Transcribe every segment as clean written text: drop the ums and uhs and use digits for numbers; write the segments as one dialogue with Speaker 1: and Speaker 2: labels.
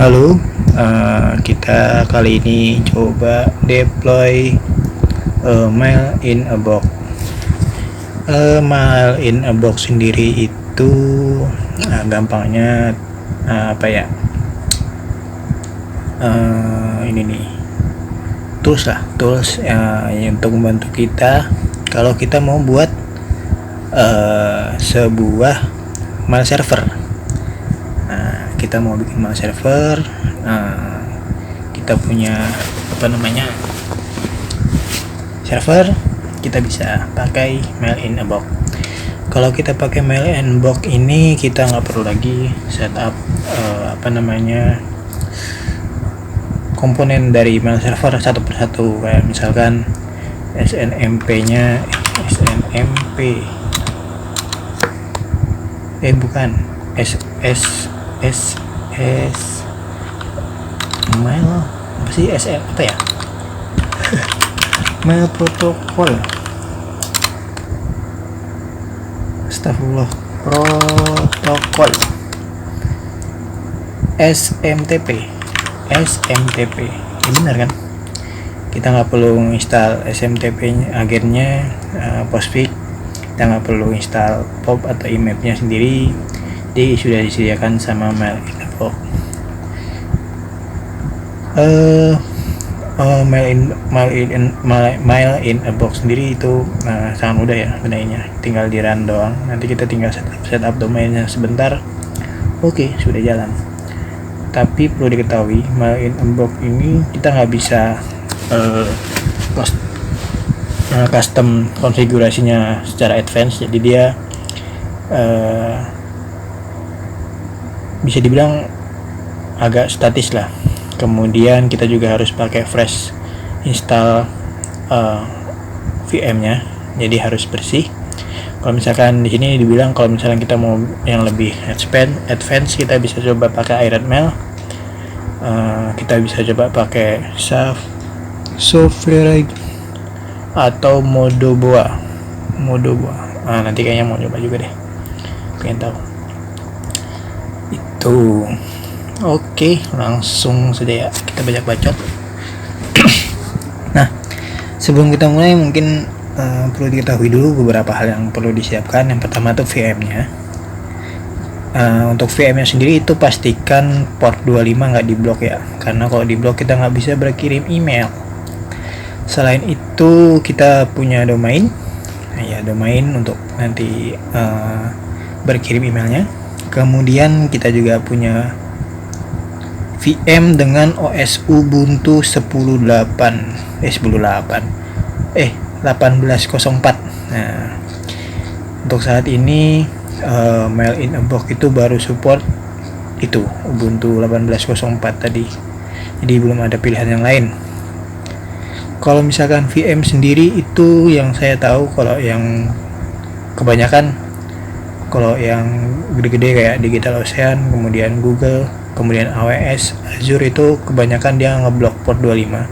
Speaker 1: Halo, kita kali ini coba deploy mail in a box. Mail in a box sendiri itu gampangnya apa ya? Ini nih tools yang untuk membantu kita kalau kita mau buat sebuah mail server. Kita mau bikin mail server, kita punya server, kita bisa pakai mail in a box. Kalau kita pakai mail in a box ini, kita nggak perlu lagi setup komponen dari mail server satu persatu, kayak misalkan SNMP mail apa sih, mail protokol, astagfirullah, protokol SMTP ini benar kan? Kita nggak perlu install SMTP agennya, Postfix. Kita nggak perlu install POP atau IMAP-nya sendiri, jadi sudah disediakan sama mail in a box. Mail in a box sendiri itu sangat mudah ya gunainnya, tinggal di run doang. Nanti kita tinggal setup domainnya sebentar, oke, sudah jalan. Tapi perlu diketahui, mail in a box ini kita nggak bisa custom konfigurasinya secara advance, jadi dia bisa dibilang agak statis lah. Kemudian kita juga harus pakai fresh install VM-nya, jadi harus bersih. Kalau misalkan di sini dibilang kalau misalkan kita mau yang lebih advance, kita bisa coba pakai Iron Mail. Kita bisa coba pakai software atau Modoboa. Nanti kayaknya mau coba juga deh, pengen tahu itu. Oke, langsung saja ya, kita bacot. Nah, sebelum kita mulai mungkin perlu diketahui dulu beberapa hal yang perlu disiapkan. Yang pertama tuh VM-nya. Untuk VM-nya sendiri itu pastikan port 25 nggak diblok ya, karena kalau diblok kita nggak bisa berkirim email. Selain itu kita punya domain, domain untuk nanti berkirim emailnya. Kemudian kita juga punya VM dengan OS Ubuntu 18.04. Nah, untuk saat ini mail in a box itu baru support itu Ubuntu 18.04 tadi, jadi belum ada pilihan yang lain. Kalau misalkan VM sendiri itu yang saya tahu, kalau yang kebanyakan, kalau yang gede-gede kayak DigitalOcean, kemudian Google, kemudian AWS, Azure, itu kebanyakan dia ngeblok port 25.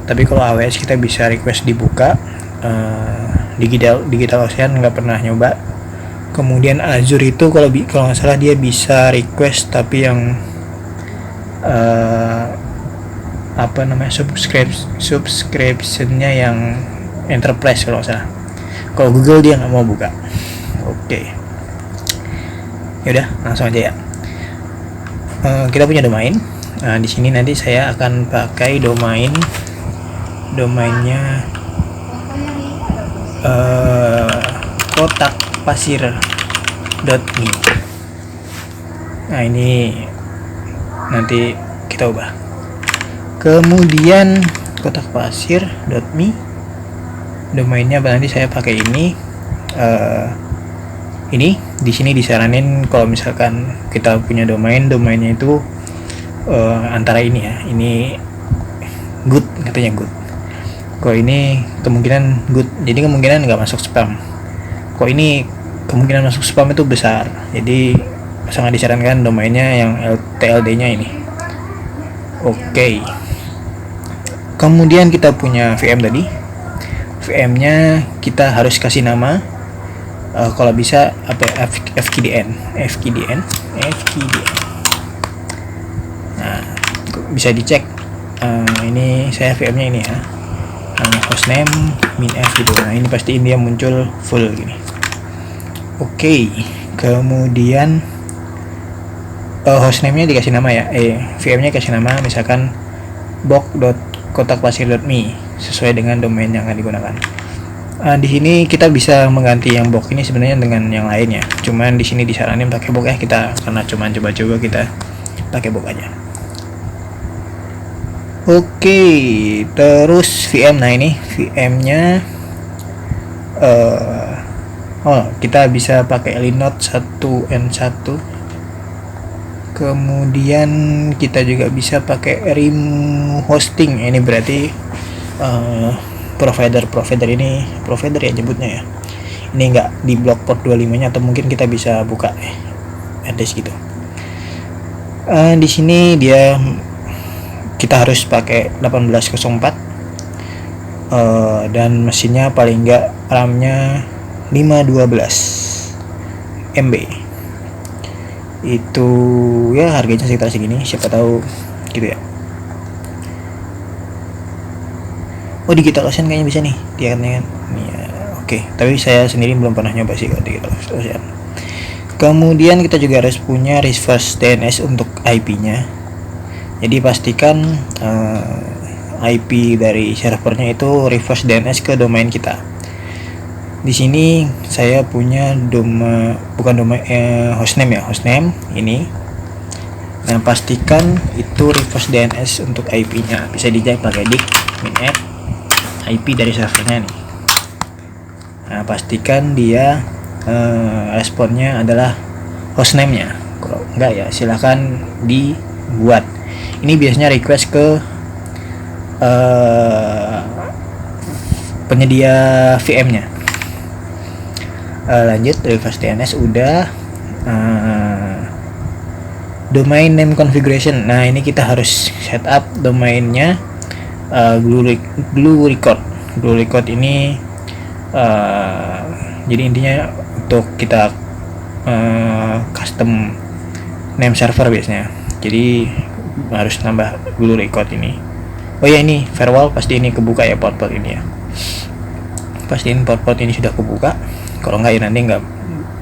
Speaker 1: Tapi kalau AWS kita bisa request dibuka, DigitalOcean nggak pernah nyoba. Kemudian Azure itu kalau nggak salah dia bisa request, tapi yang subscriptionnya yang enterprise kalau nggak salah. Kalau Google dia nggak mau buka. Oke. Yaudah, langsung aja ya. Kita punya domain. Di sini nanti saya akan pakai domainnya kotakpasir.me. Nah, ini nanti kita ubah. Kemudian kotakpasir.me domainnya nanti saya pakai ini. Ini di sini disaranin kalau misalkan kita punya domainnya itu antara ini ya, ini good, katanya good. Kalau ini kemungkinan good, jadi kemungkinan nggak masuk spam. Kalau ini kemungkinan masuk spam itu besar, jadi sangat disarankan domainnya yang TLD-nya ini. Oke. Kemudian kita punya VM tadi. VM-nya kita harus kasih nama. Kalau bisa FKDN bisa dicek. Ini saya VM-nya ini ya, hostname -f gitu. Nah ini pastiin dia muncul full gini. Oke, kemudian hostname-nya dikasih nama ya, VM-nya kasih nama misalkan box.kotakpasir.me sesuai dengan domain yang akan digunakan. Di sini kita bisa mengganti yang box ini sebenarnya dengan yang lain ya. Cuman di sini disaranin pakai box ya, kita karena cuman coba-coba kita pakai box aja. Oke, terus VM. Nah ini VM-nya kita bisa pakai Linode 1N1. Kemudian kita juga bisa pakai RIM hosting. Ini berarti provider ya nyebutnya ya. Ini enggak di blok port 25-nya, atau mungkin kita bisa buka address gitu. Di sini kita harus pakai 1804 dan mesinnya paling enggak RAM-nya 512 MB. Itu ya harganya sekitar segini, siapa tahu gitu ya. Digital Ocean kayaknya bisa nih dia kan nih ya. Oke, tapi saya sendiri belum pernah nyoba sih kalau Digital Ocean. Kemudian kita juga harus punya reverse DNS untuk IP-nya. Jadi pastikan IP dari servernya itu reverse DNS ke domain kita. Di sini saya punya hostname ini. Nah, pastikan itu reverse DNS untuk IP-nya. Bisa dicek pakai dik -f IP dari servernya nih. Nah, pastikan dia responnya adalah hostname-nya. Kalau enggak ya silahkan dibuat. Ini biasanya request ke penyedia VM-nya. Lanjut, reverse DNS udah. Domain name configuration. Nah ini kita harus setup domainnya Glue Record ini jadi intinya untuk kita custom name server biasanya. Jadi harus nambah Glue Record ini. Oh ya, ini firewall pasti ini kebuka ya, port-port ini ya. Pastiin port-port ini sudah kebuka. Kalau enggak ya nanti nggak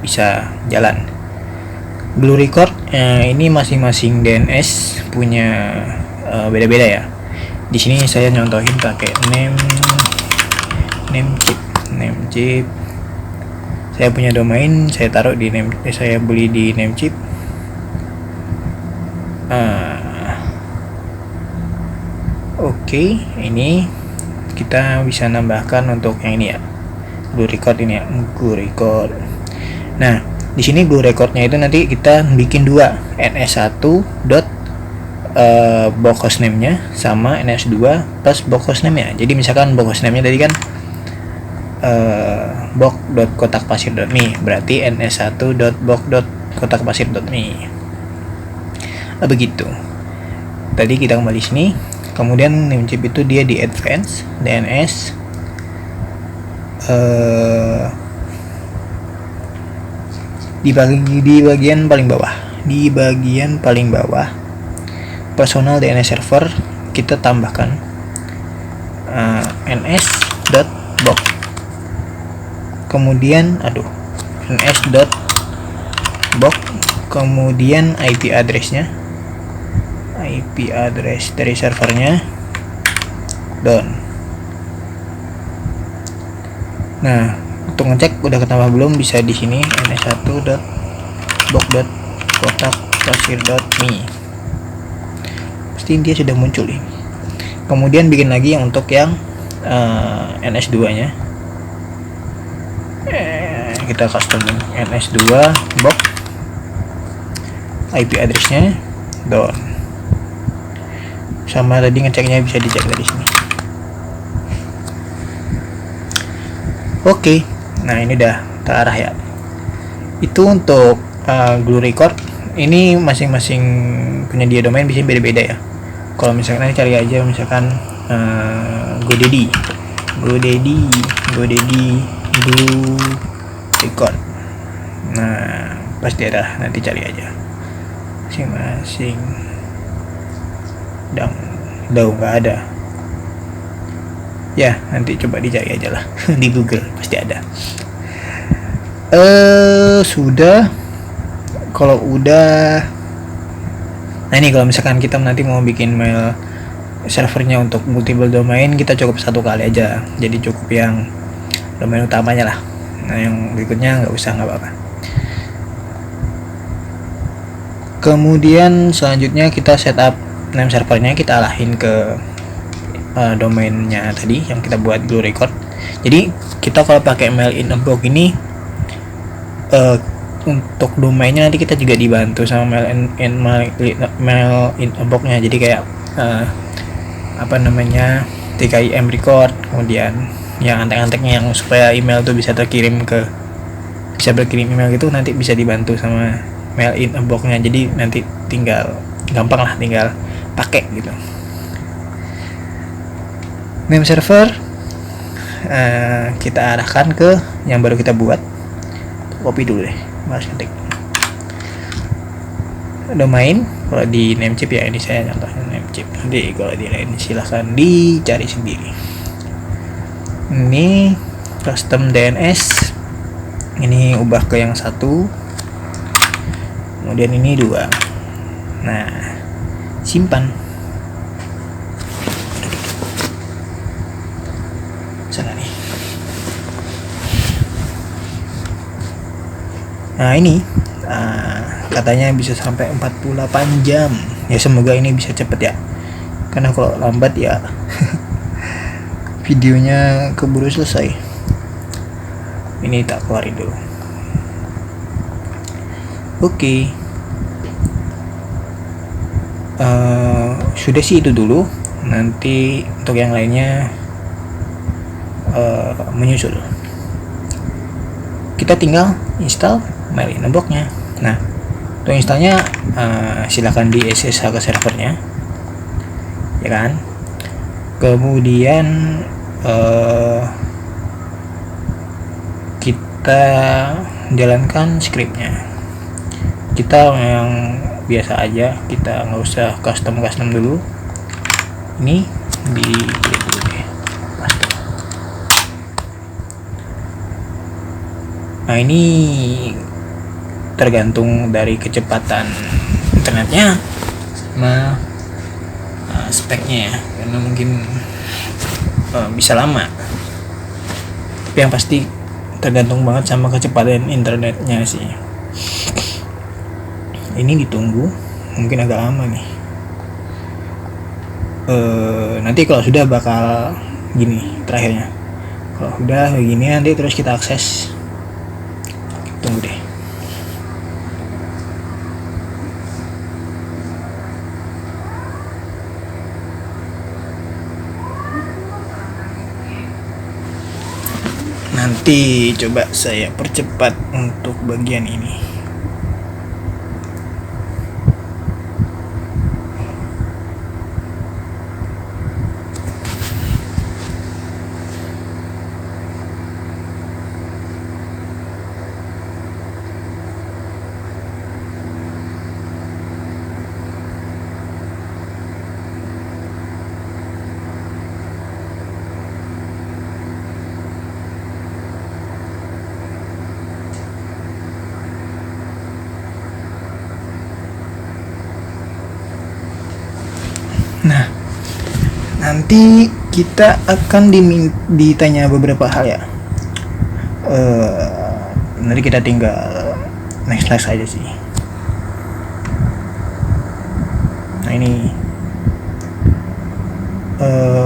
Speaker 1: bisa jalan. Glue Record ini masing-masing DNS punya beda-beda ya. Di sini saya nyontohin pakai Namecheap. Saya punya domain, saya taruh di saya beli di Namecheap. Oke, ini kita bisa nambahkan untuk yang ini ya, Glue Record ini ya, Glue Record. Nah, di sini Glue Recordnya itu nanti kita bikin dua, ns1 box hostname-nya sama ns2 plus box hostname-nya. Jadi misalkan box hostname-nya tadi kan box.kotakpasir.me, berarti ns1.box.kotakpasir.me. Begitu. Tadi kita kembali sini. Kemudian Namecheap itu dia di advance DNS di bagian paling bawah. Di bagian paling bawah personal DNS server kita tambahkan ns.box. Kemudian ns.box, kemudian IP address-nya, IP address dari servernya down. Nah, untuk ngecek udah ketambah belum, bisa di sini ns1.box.kotakpasir.me. Pasti dia sudah muncul ini. Kemudian bikin lagi yang untuk yang ns2-nya. Kita custom ns2 box, IP address-nya down. Sama tadi ngeceknya bisa dicek dari sini. Oke, nah ini udah terarah ya. Itu untuk Glue Record. Ini masing-masing penyedia domain bisa beda-beda ya. Kalau misalkan cari aja misalkan GoDaddy Glue Record. Nah pasti ada, nanti cari aja masing-masing. dan nggak ada. Ya nanti coba dicari aja lah di Google, pasti ada. Sudah. Kalau udah, nah ini kalau misalkan kita nanti mau bikin mail servernya untuk multiple domain, kita cukup satu kali aja, jadi cukup yang domain utamanya lah. Nah yang berikutnya nggak usah, nggak apa-apa. Kemudian selanjutnya kita setup name servernya, kita arahin ke domainnya tadi yang kita buat Blue Record. Jadi kita kalau pakai mail in a box ini, untuk domainnya nanti kita juga dibantu sama mail in a box-nya. Jadi kayak TKIM record, kemudian yang antek-anteknya yang supaya email tuh bisa berkirim email gitu, nanti bisa dibantu sama mail in a box-nya. Jadi nanti gampang lah, tinggal pakai gitu. Name server kita arahkan ke yang baru kita buat. Copy dulu deh, harus ketik domain. Kalau di Namecheap ya, ini saya contohnya Namecheap. Nanti kalau di lain silahkan dicari sendiri. Ini custom DNS, ini ubah ke yang 1, kemudian ini 2. Nah, simpan. Sana nih. Nah ini katanya bisa sampai 48 jam. Ya semoga ini bisa cepet ya, karena kalau lambat ya videonya keburu selesai. Ini tak keluarin dulu. Oke. Sudah sih itu dulu. Nanti untuk yang lainnya menyusul. Kita tinggal install mail in a box-nya. Nah, untuk installnya silakan di SSH ke servernya, ya kan. Kemudian kita jalankan scriptnya. Kita yang biasa aja, kita nggak usah custom dulu. Ini di dulu deh. Nah ini tergantung dari kecepatan internetnya sama speknya ya, karena mungkin bisa lama. Tapi yang pasti tergantung banget sama kecepatan internetnya sih. Ini ditunggu, mungkin agak lama nih. Nanti kalau sudah bakal gini terakhirnya. Kalau udah begini nanti terus kita akses. Tunggu deh. Nanti coba saya percepat untuk bagian ini. Nah, nanti kita akan ditanya beberapa hal ya. Nanti kita tinggal next aja sih. Nah ini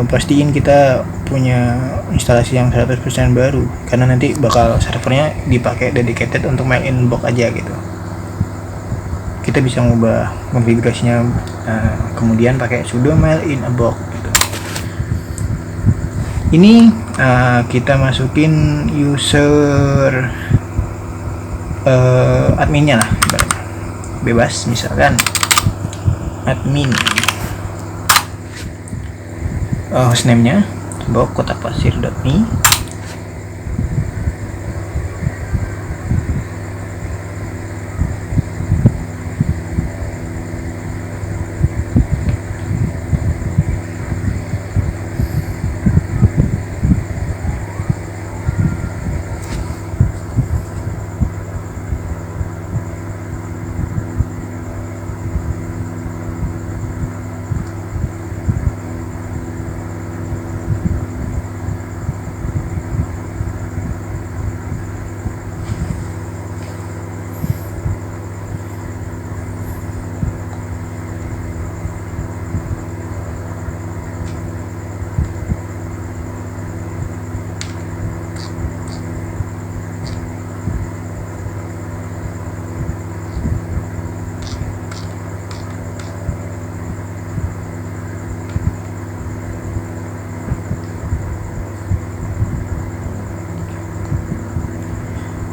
Speaker 1: pastiin kita punya instalasi yang 100% baru, karena nanti bakal servernya dipakai dedicated untuk mail inbox aja gitu. Kita bisa mengubah konfigurasinya kemudian pakai sudo mail in a box gitu. Ini kita masukin user adminnya lah, bebas, misalkan admin, hostname-nya bokotapasir.me,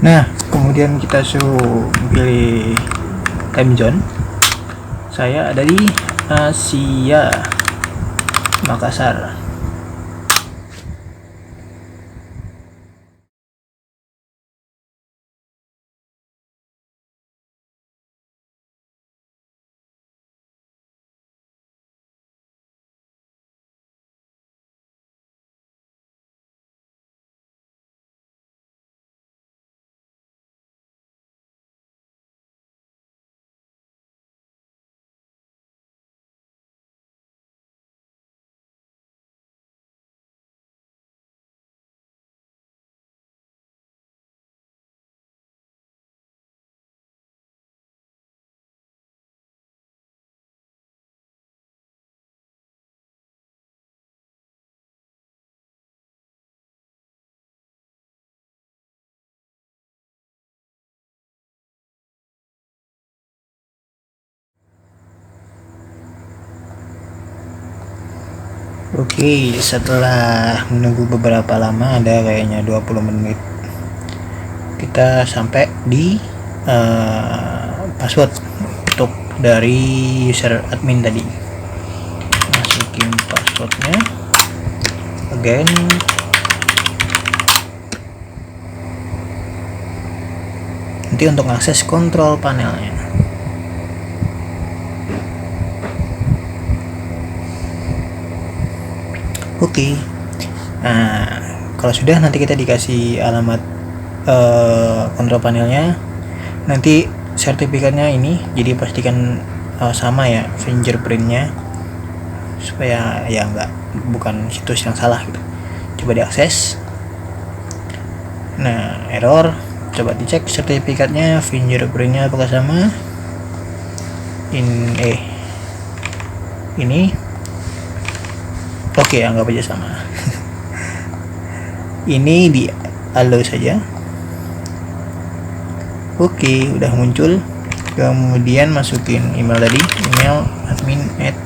Speaker 1: Nah, kemudian kita suruh pilih time zone. Saya ada di Asia, Makassar. Oke, setelah menunggu beberapa lama, ada kayaknya 20 menit, kita sampai di password untuk dari user admin tadi. Masukin passwordnya, again, nanti untuk akses kontrol panelnya. Oke. Nah, kalau sudah, nanti kita dikasih alamat kontrol panelnya. Nanti sertifikatnya ini, jadi pastikan sama ya fingerprintnya, supaya ya bukan situs yang salah gitu. Coba diakses. Nah, error. Coba dicek sertifikatnya, fingerprintnya apakah sama. Ini oke, anggap aja sama. Ini di allow saja. Oke, udah muncul. Kemudian masukin email tadi, email admin at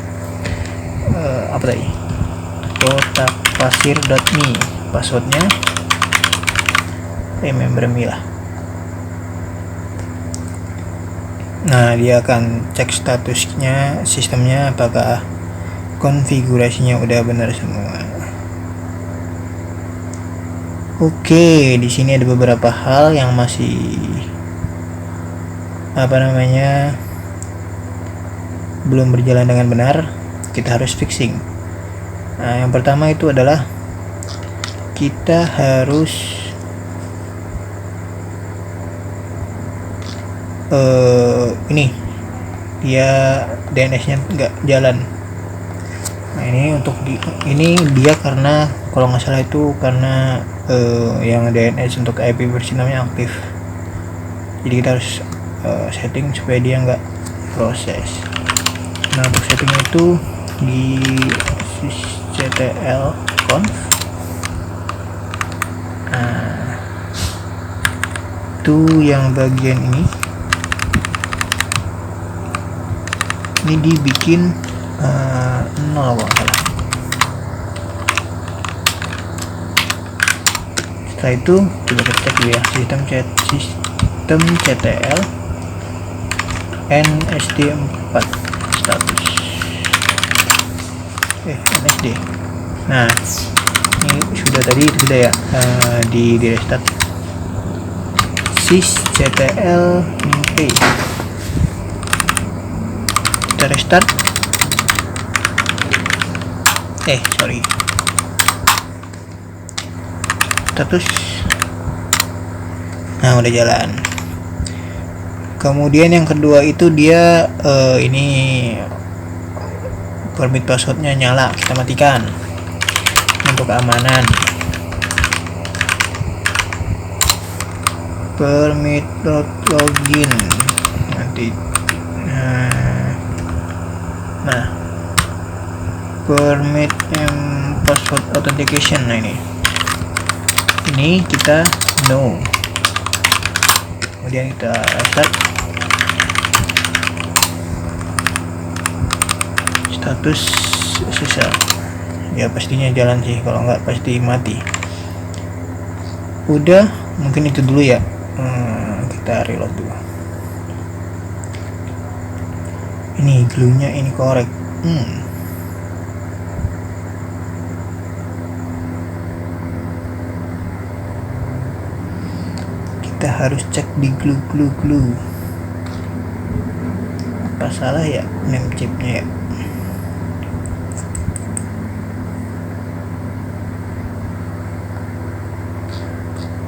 Speaker 1: apa tadi, kotapasir.me. Passwordnya remember me lah. Nah, dia akan cek statusnya, sistemnya, apakah konfigurasinya udah benar semua. Oke, di sini ada beberapa hal yang masih belum berjalan dengan benar. Kita harus fixing. Nah, yang pertama itu adalah kita harus ini dia DNS-nya nggak jalan. Nah, ini untuk ini dia karena kalau nggak salah itu karena yang DNS untuk IP versi namanya aktif. Jadi kita harus setting supaya dia nggak proses. Nah, untuk setting itu di sysctl conf. Nah, itu yang bagian ini dibikin 0 kalau salah. Setelah itu coba kita cek dulu ya, systemctl nsd4 status nsd. Nah, ini sudah tadi sudah ya, di restart sysctl kita restart. Status. Nah, udah jalan. Kemudian yang kedua itu dia ini permit passwordnya nyala, kita matikan untuk keamanan. Permit login nanti. Nah, permit password authentication. Nah, ini kita no. Kemudian kita restart. Status susah ya, pastinya jalan sih, kalau nggak pasti mati. Udah, mungkin itu dulu ya Kita reload dulu. Ini glue-nya ini korek. Kita harus cek di glue. Apa salah ya name chipnya ya?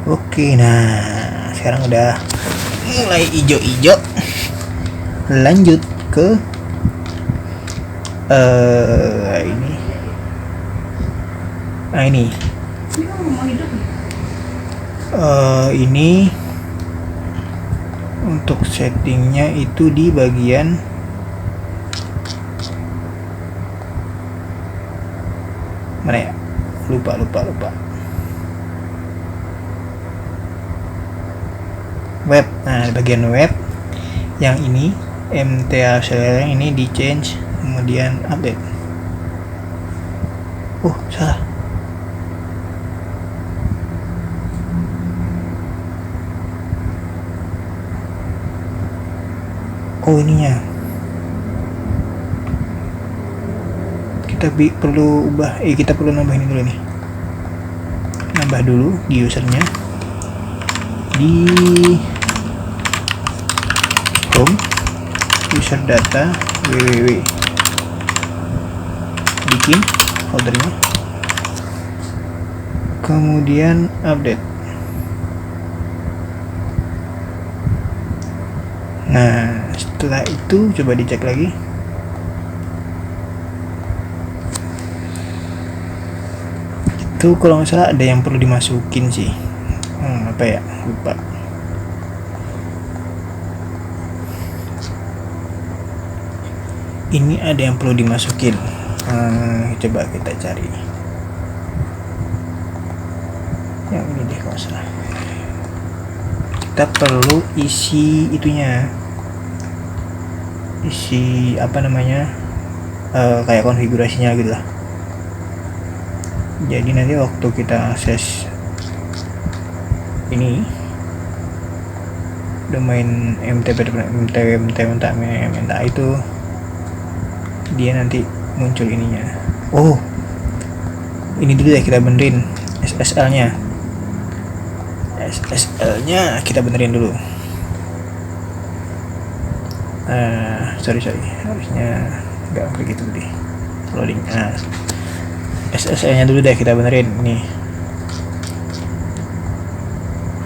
Speaker 1: Oke, nah sekarang udah mulai hijau-hijau. Lanjut ke ini. Nah ini. Ini untuk settingnya itu di bagian mana ya? Lupa. Web. Nah, bagian web yang ini MTA yang ini di change, kemudian update. Salah. Ininya kita perlu ubah. Kita perlu nambah ini dulu nih. Nambah dulu di usernya, di home user data www, bikin foldernya, kemudian update. Nah setelah itu coba dicek lagi. Itu kalau nggak salah ada yang perlu dimasukin sih. Apa ya, lupa. Ini ada yang perlu dimasukin. Coba kita cari yang ini deh kalau salah. Kita perlu isi itunya, isi apa namanya, kayak konfigurasinya gitu lah. Jadi nanti waktu kita akses ini domain MTP itu, dia nanti muncul ininya. Ini dulu ya, kita benerin SSL nya kita benerin dulu. Sorry harusnya nggak begitu deh loading. SSL nya dulu deh kita benerin nih.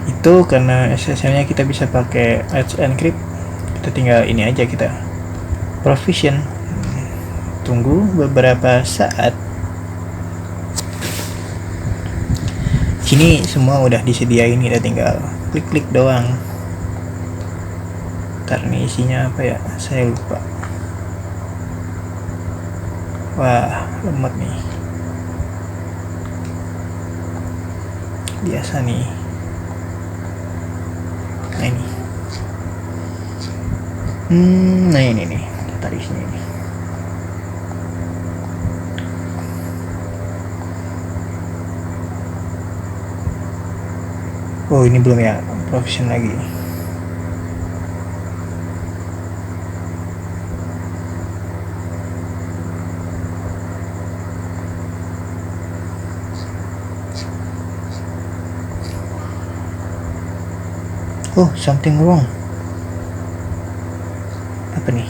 Speaker 1: Itu karena SSL nya kita bisa pakai Edge Encrypt, kita tinggal ini aja, kita provision. Tunggu beberapa saat. Sini semua udah disediain, kita tinggal klik doang. Ntar nih isinya apa ya, saya lupa. Wah, lemot nih. Biasa nih. Nah ini. Nah ini nih, tarik sini nih. Ini belum ya, provision lagi. Something wrong. Apa nih?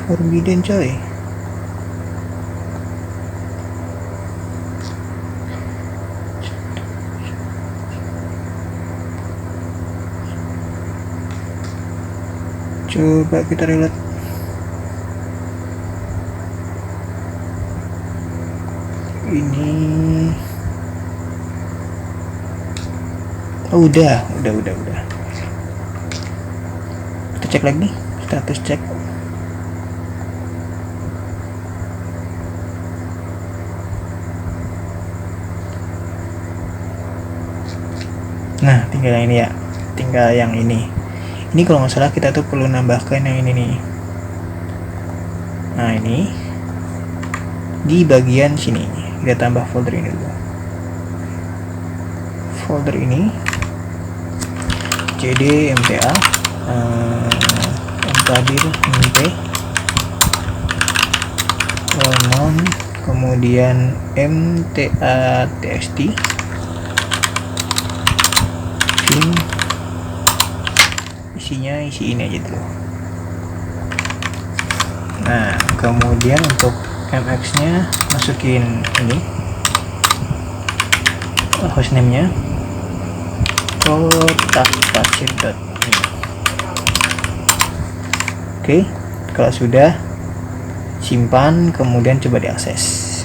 Speaker 1: Forbidden coy. Coba kita reload. Ini udah. Kita cek lagi status cek. Nah, tinggal yang ini ya. Tinggal yang ini Ini kalau nggak salah kita tuh perlu nambahkan yang ini nih. Nah ini di bagian sini kita tambah folder ini dulu. Folder ini cd mta mkdir mp non, kemudian mta txt bin, isinya isi ini aja dulu. Nah kemudian untuk mx nya masukin ini hostname nya kotak pasir.ini. Oke, kalau sudah simpan, kemudian coba diakses.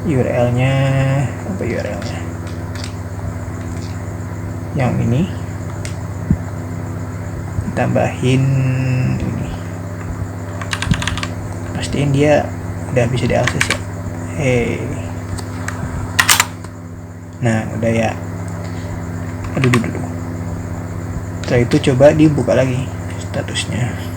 Speaker 1: URL nya apa, URL nya yang ini tambahin ini, pastiin dia udah bisa diakses ya. Nah udah ya. Aduh. Setelah itu coba dibuka lagi statusnya.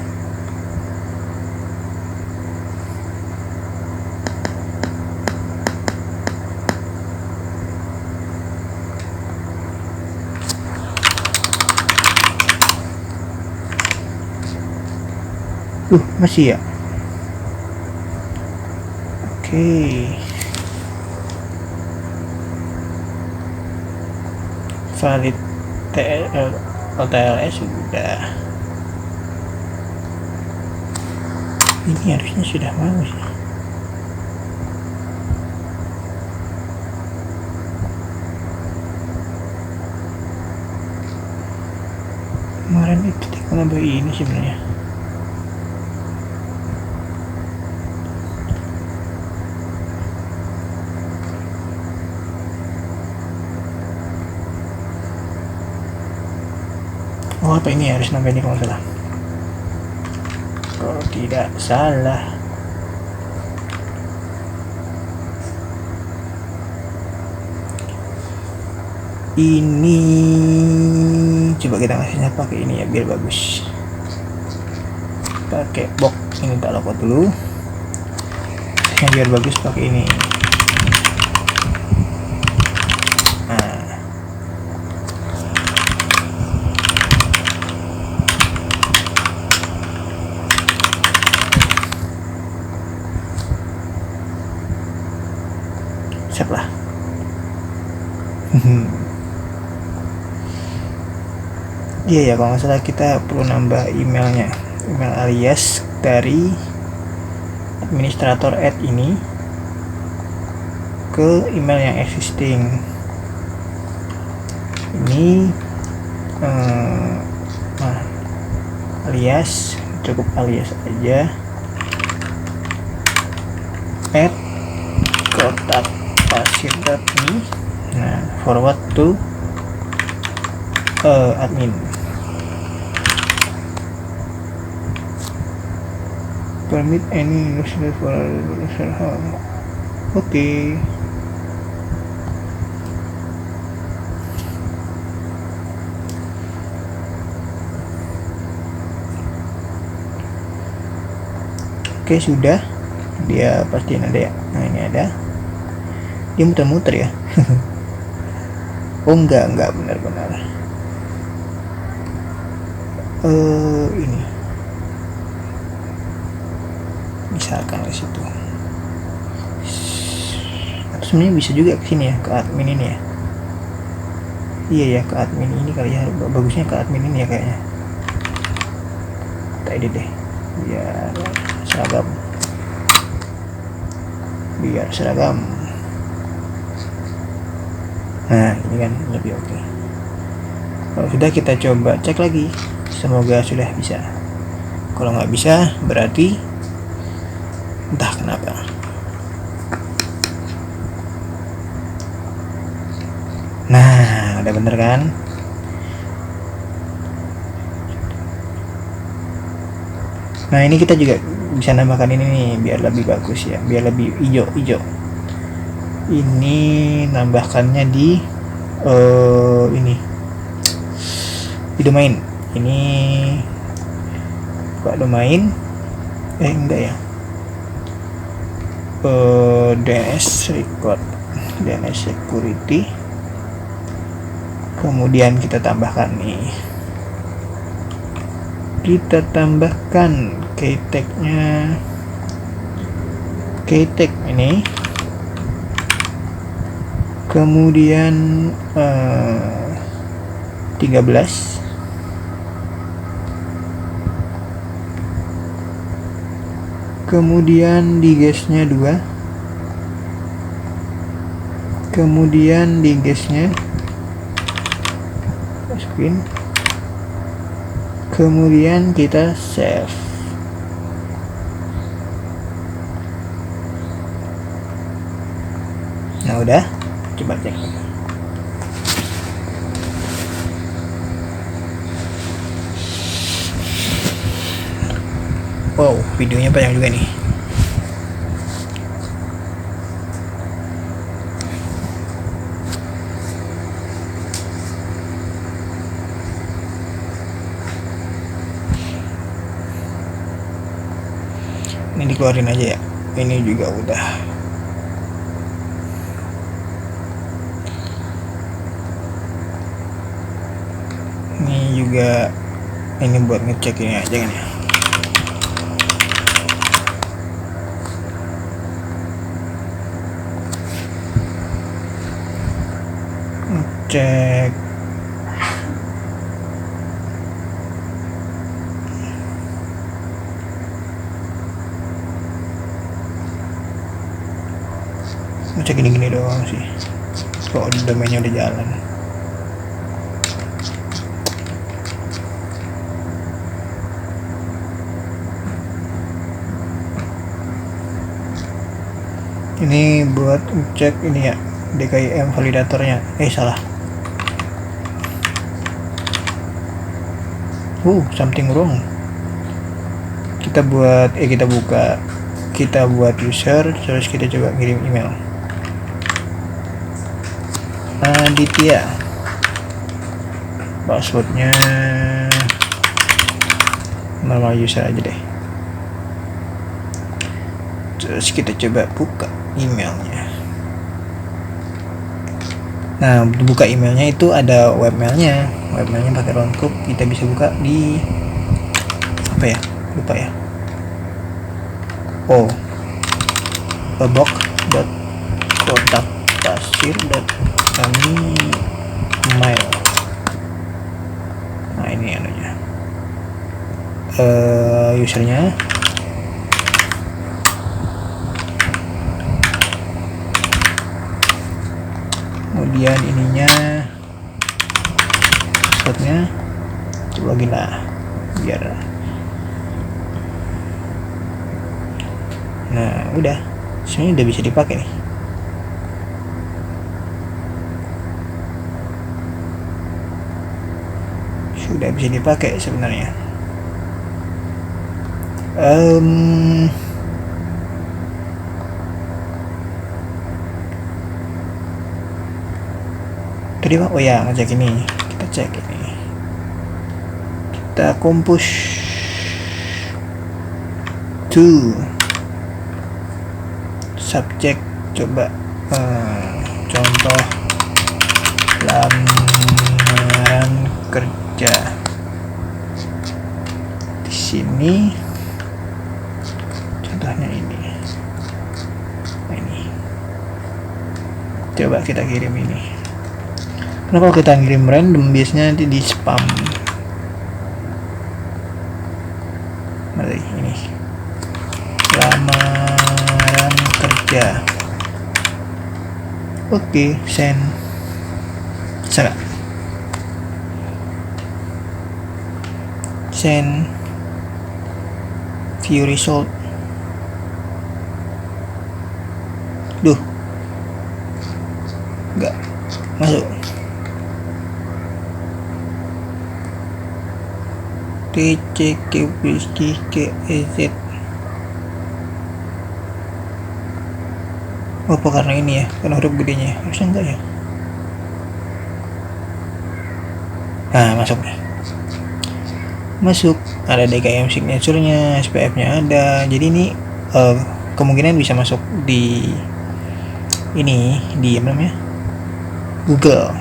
Speaker 1: Masih ya. Oke. Valid TLS sudah. Ini harusnya sudah mau sih. Kemarin itu tinggal nambah ini sebenarnya. Oh apa ini harus nambah ini kalau salah. Kalau tidak salah. Ini coba kita ngasihnya pakai ini ya biar bagus. Pakai box ini tak lopot dulu. Yang biar bagus pakai ini. Siap lah. Iya ya, kalau nggak salah kita perlu nambah emailnya, email alias dari administrator add ini ke email yang existing. Ini alias, cukup alias aja, add kotak pasir.me. Nah, forward to admin. Permit any user for user home. Oke. Oke, sudah. Dia pasti ada ya. Nah, ini ada. Dia muter-muter ya. Oh enggak benar-benar. Ini misalkan ke situ. Atau sebenarnya bisa juga ke sini ya, ke admin ini ya. Iya ya, ke admin ini kali ya. Bagusnya ke admin ini ya kayaknya. Tak edit deh. Biar seragam. Nah ini kan lebih oke. Kalau sudah, kita coba cek lagi, semoga sudah bisa. Kalau nggak bisa berarti entah kenapa. Nah udah bener kan. Nah ini kita juga bisa nambahkan ini nih biar lebih bagus ya, biar lebih hijau. Ini nambahkannya di ini di domain. ini buka domain, enggak ya, DNS record, DNS security, kemudian kita tambahkan nih, kita tambahkan key tag-nya, key tag ini, kemudian 13, kemudian di gasnya 2, kemudian di gasnya masukin, kemudian kita save. Nah udah, coba cek. Wow, videonya panjang juga nih. Ini dikeluarin aja ya. Ini juga udah. Ini juga, ini buat ngecek ini aja kan ya. Cek ngecek gini-gini doang sih, kok domainnya udah jalan. Ini buat ngecek ini ya, DKIM validatornya, salah. Something wrong. Kita buat kita buka, kita buat user, terus kita coba kirim email. Aditya, passwordnya normal user aja deh. Terus kita coba buka emailnya. Nah, buka emailnya itu ada webmailnya. Webmailnya pakai roundcube. Kita bisa buka di apa ya? Lupa ya. abok.kotakpasir.kami-mail. Nah, ini anunya. Usernya. Kemudian ininya, passwordnya, coba login lah biar. Nah udah, sebenarnya udah bisa dipakai nih. Sudah bisa dipakai sebenarnya. Tadi Pak, ngecek ini, kita cek ini, kita compose to subject, coba contoh lamaran kerja. Di sini contohnya ini. Nah, ini coba kita kirim ini. Karena kalau kita ngirim random biasanya nanti di spam. Mari ini lamaran kerja. Oke, send. Bisa gak? Send view result. Duh, nggak masuk. TCQPSKEZ. Apa karena ini ya, karena huruf gedenya, harusnya enggak ya. Nah, masuk nih. masuk, ada DKIM signature-nya, SPF-nya ada. Jadi ini kemungkinan bisa masuk di ini, di apa namanya, Google.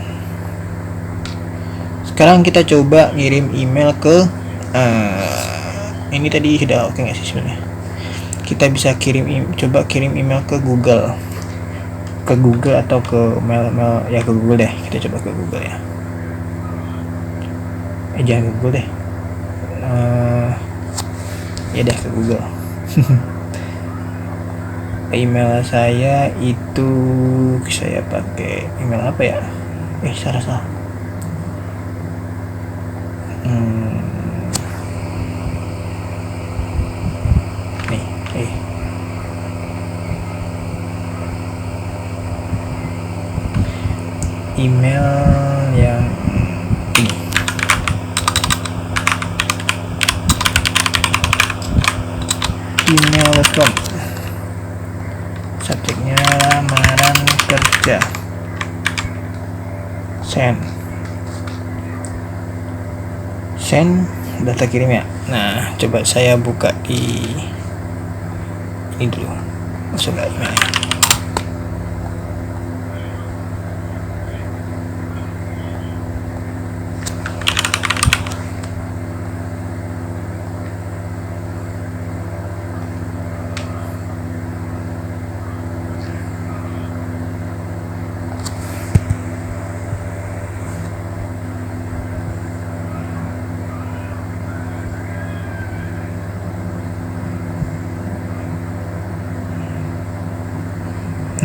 Speaker 1: Sekarang kita coba ngirim email ke ini tadi sudah oke nggak sih sebenarnya? Kita bisa coba kirim email ke Google, atau ke mail ya, ke Google deh. Kita coba ke Google ya. Jangan Google deh. Ya deh, ke Google. Email saya itu saya pakai email apa ya? Salah. Email yang ini. Email.com. Subjeknya lamaran kerja. Send data kirim ya. Nah, coba saya buka di ini dulu. Masuk nggak emailnya?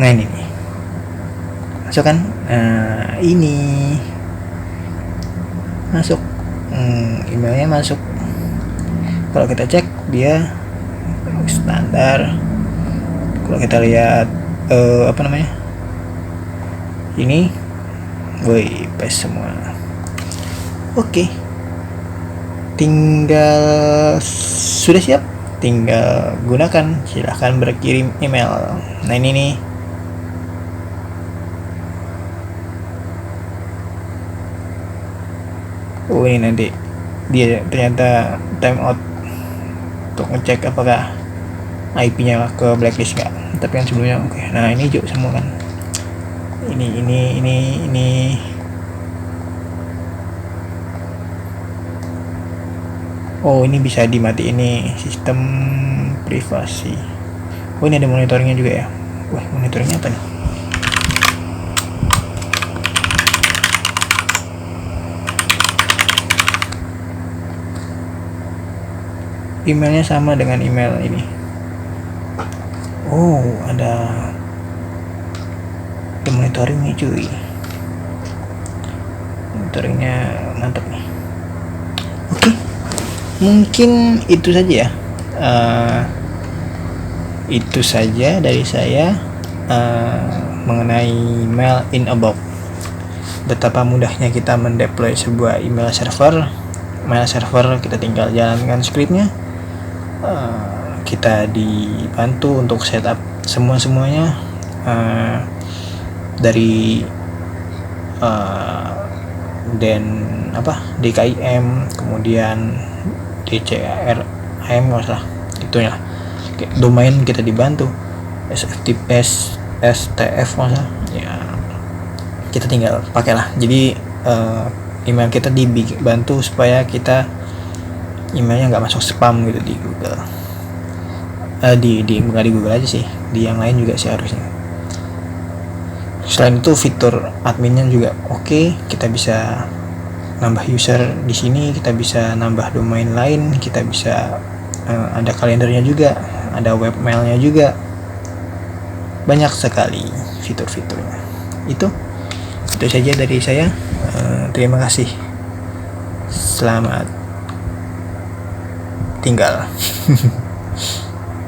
Speaker 1: Nah, ini nih. Masuk kan? Nah, ini masuk. Emailnya masuk. Kalau kita cek dia standar. Kalau kita lihat apa namanya? Ini pas semua. Oke. Tinggal sudah siap. Tinggal gunakan. Silahkan berkirim email. Nah, ini nih. Oh, ini nanti dia ternyata timeout untuk ngecek apakah IP-nya ke blacklist nggak. Tapi yang sebelumnya oke. Nah, ini hijau semua kan. Ini. Oh, ini bisa dimati, ini sistem privasi. Oh, ini ada monitoringnya juga ya. Wah, monitoringnya apa nih? Emailnya sama dengan email ini. Oh, ada monitoringnya cuy. Monitoringnya mantap nih. Oke, mungkin itu saja ya. Itu saja dari saya mengenai mail in a box. Betapa mudahnya kita mendeploy sebuah email server. Kita tinggal jalankan scriptnya. Kita dibantu untuk setup semuanya dari DKIM, kemudian DCRM masalah itunya. Domain kita dibantu, STF masalah ya, kita tinggal pakailah. Jadi email kita dibantu supaya kita emailnya nggak masuk spam gitu di Google. Bukan di Google aja sih, di yang lain juga sih harusnya. Selain itu fitur adminnya juga oke. Kita bisa nambah user di sini, kita bisa nambah domain lain, kita bisa ada kalendernya juga, ada webmailnya juga. Banyak sekali fitur-fiturnya. Itu saja dari saya. Terima kasih. Selamat tinggal.